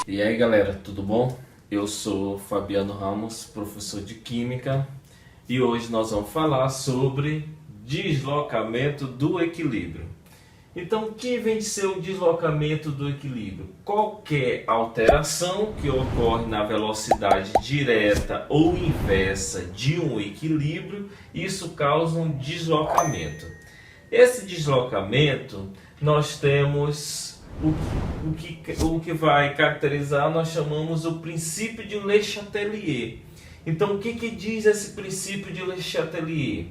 E aí galera, tudo bom? Eu sou Fabiano Ramos, professor de Química, e hoje nós vamos falar sobre deslocamento do equilíbrio. Então, o que vem de ser o deslocamento do equilíbrio? Qualquer alteração que ocorre na velocidade direta ou inversa de um equilíbrio, isso causa um deslocamento. Esse deslocamento, nós temos o que vai caracterizar, nós chamamos o princípio de Le Chatelier. Então, o que diz esse princípio de Le Chatelier?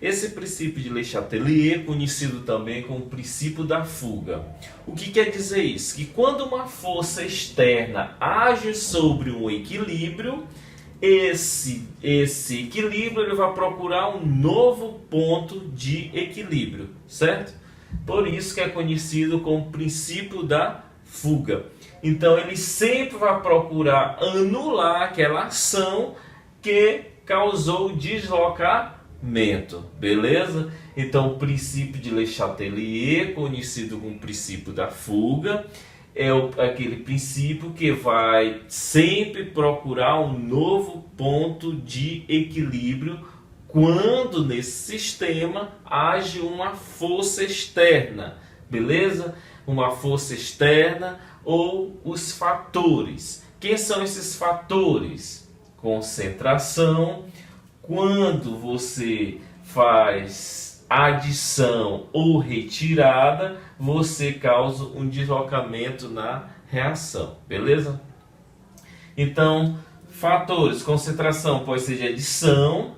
Esse princípio de Le Chatelier, conhecido também como princípio da fuga. O que quer dizer isso? Que quando uma força externa age sobre um equilíbrio, esse equilíbrio ele vai procurar um novo ponto de equilíbrio, certo? Por isso que é conhecido como princípio da fuga. Então ele sempre vai procurar anular aquela ação que causou o deslocamento, beleza? Então o princípio de Le Chatelier, conhecido como princípio da fuga, é aquele princípio que vai sempre procurar um novo ponto de equilíbrio quando nesse sistema age uma força externa, beleza? Uma força externa ou os fatores. Quem são esses fatores? Concentração. Quando você faz adição ou retirada, você causa um deslocamento na reação, beleza? Então, fatores, concentração pode ser de adição.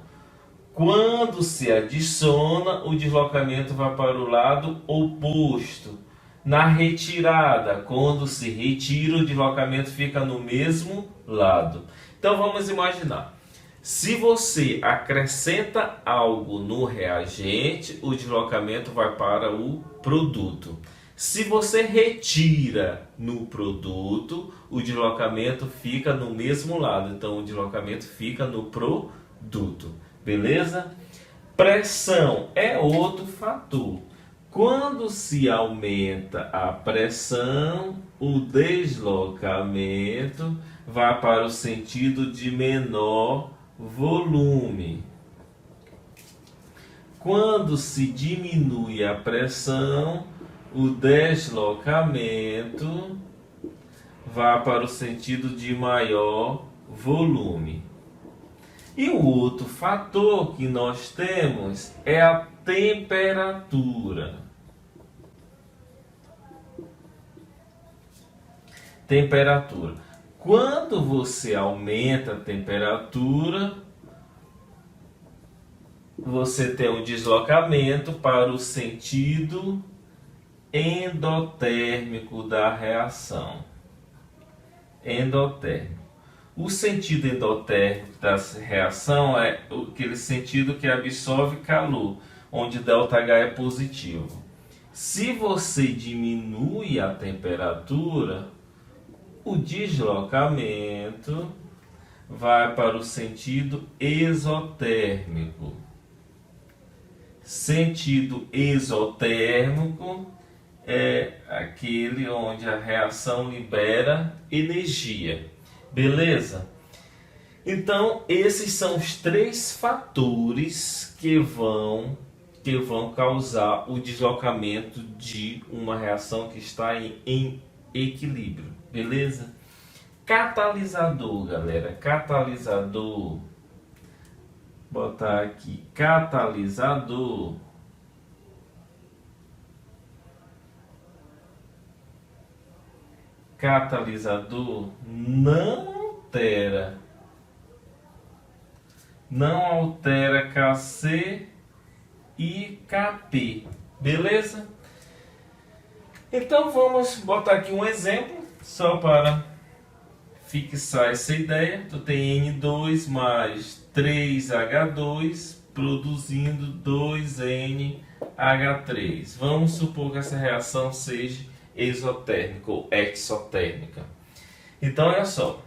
Quando se adiciona, o deslocamento vai para o lado oposto. Na retirada, quando se retira, o deslocamento fica no mesmo lado. Então vamos imaginar. Se você acrescenta algo no reagente, o deslocamento vai para o produto. Se você retira no produto, o deslocamento fica no mesmo lado. Então o deslocamento fica no produto. Beleza? Pressão é outro fator. Quando se aumenta a pressão, o deslocamento vai para o sentido de menor volume. Quando se diminui a pressão, o deslocamento vai para o sentido de maior volume. E o outro fator que nós temos é a temperatura. Temperatura. Quando você aumenta a temperatura, você tem um deslocamento para o sentido endotérmico da reação. Endotérmico. O sentido endotérmico da reação é aquele sentido que absorve calor, onde ΔH é positivo. Se você diminui a temperatura, o deslocamento vai para o sentido exotérmico. Sentido exotérmico é aquele onde a reação libera energia. Beleza? Então, esses são os três fatores que vão causar o deslocamento de uma reação que está em equilíbrio. Beleza? Catalisador, galera. Catalisador. Vou botar aqui. Catalisador. Catalisador não altera Kc e Kp, beleza? Então vamos botar aqui um exemplo só para fixar essa ideia. Tu tem N2 mais 3H2 produzindo 2NH3. Vamos supor que essa reação seja exotérmica ou exotérmica. Então, olha só.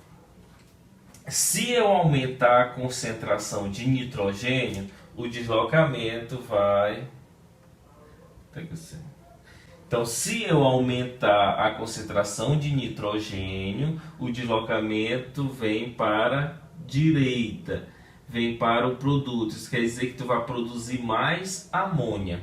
Se eu aumentar a concentração de nitrogênio, o deslocamento vai... Então, se eu aumentar a concentração de nitrogênio, o deslocamento vem para a direita, vem para o produto. Isso quer dizer que tu vai produzir mais amônia.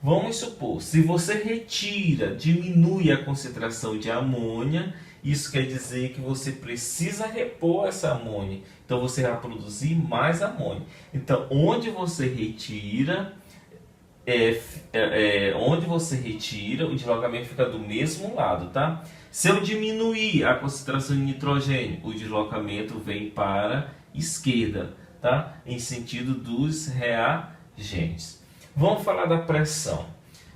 Vamos supor, se você retira, diminui a concentração de amônia, isso quer dizer que você precisa repor essa amônia. Então você vai produzir mais amônia. Então, onde você retira, o deslocamento fica do mesmo lado, tá? Se eu diminuir a concentração de nitrogênio, o deslocamento vem para a esquerda, tá? Em sentido dos reagentes. Vamos falar da pressão.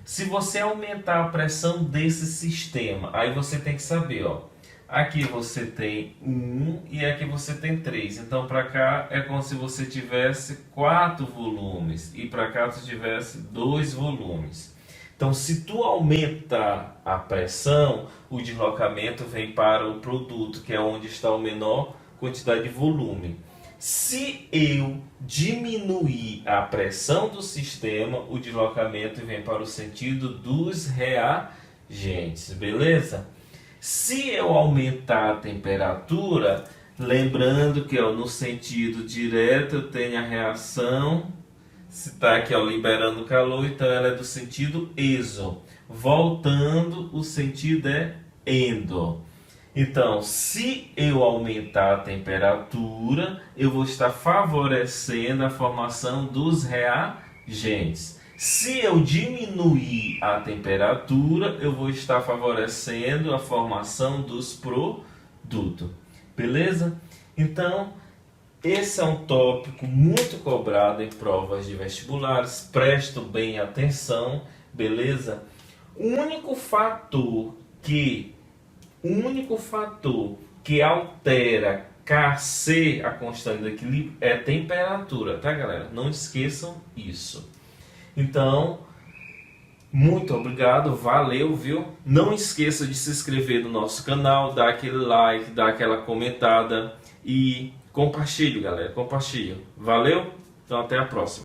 Se você aumentar a pressão desse sistema, aí você tem que saber, ó, aqui você tem 1 e aqui você tem 3. Então, para cá é como se você tivesse 4 volumes e para cá você tivesse 2 volumes. Então, se tu aumentar a pressão, o deslocamento vem para o produto, que é onde está a menor quantidade de volume. Se eu diminuir a pressão do sistema, o deslocamento vem para o sentido dos reagentes, beleza? Se eu aumentar a temperatura, lembrando que no sentido direto eu tenho a reação, se está aqui liberando calor, então ela é do sentido exo. Voltando, o sentido é endo. Então, se eu aumentar a temperatura, eu vou estar favorecendo a formação dos reagentes. Se eu diminuir a temperatura, eu vou estar favorecendo a formação dos produtos. Beleza? Então, esse é um tópico muito cobrado em provas de vestibulares. Prestem bem atenção, beleza? O único fator que altera Kc, a constante do equilíbrio, é a temperatura, tá, galera? Não esqueçam isso. Então, muito obrigado, valeu, viu? Não esqueça de se inscrever no nosso canal, dar aquele like, dar aquela comentada e compartilhe, galera, compartilhe. Valeu? Então, até a próxima.